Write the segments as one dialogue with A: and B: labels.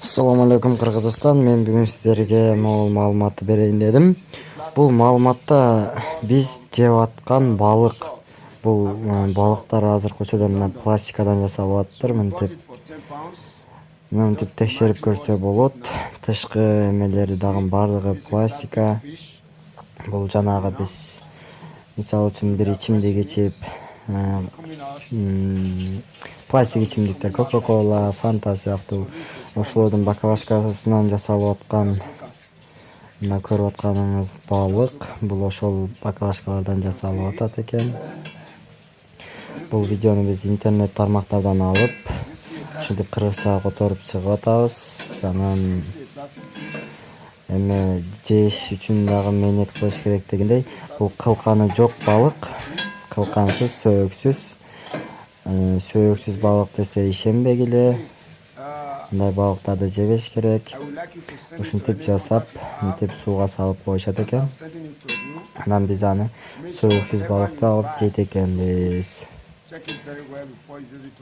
A: Assalamu alaikum Кыргызстан. Мен бүгүн сиздерге могул маалыматты берейин дедим. Бул маалыматта биз жеп аткан балык. Бул балыктар азыркы учурда мына пластикадан жасалып атыптыр. Мынтип текшерип көрсө болот. Тышкы эмелери дагы бардыгы пластика. Бул жанагы биз мисалы үчүн бир ичимдик ичип, пластик ичимдиктер Кока-кола, Фанта сыяктуу ошолордун баклажкасынан жасалып аткан мына көрүп атканыңыз балык. Бул ошол баклажкалардан жасалып атат экен. Бул видеону биз интернет тармактардан алып, ушинтип кыргызчага которуп чыгып атабыз. Анан эме жеш үчүн дагы мээнет кылыш керек дегендей, бул кылканы жок балык, кылкансыз, сөөксүз балык десе ишенбегиле. Мындай балыктарды жебеш керек. Ушинтип жасап, мынтип сууга салып коюшат экен. Анан биз аны сөөксүз балыкты алып жейт экенбиз.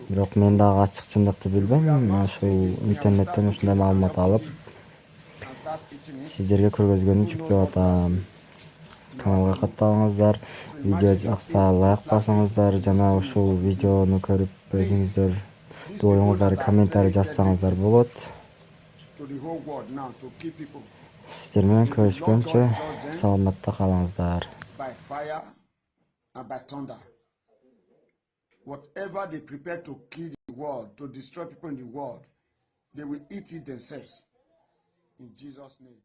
A: Бирок мен дагы ачык чындыкты билбейм. Ушул интернеттен ушундай маалымат алып, сиздерге көргөзгөнү жүктөп атам. Каналга катталыңыздар, видео жакса лайк басыңыздар жана ушул видеону көрүп өзүңүздөр оюңуздарды комментарий жазсаңыздар болот. Сиздер менен көрүшкөнчө саламатта калыңыздар.
B: Whatever they prepare to kill the world, to destroy people in the world, they will eat it themselves. In Jesus' name.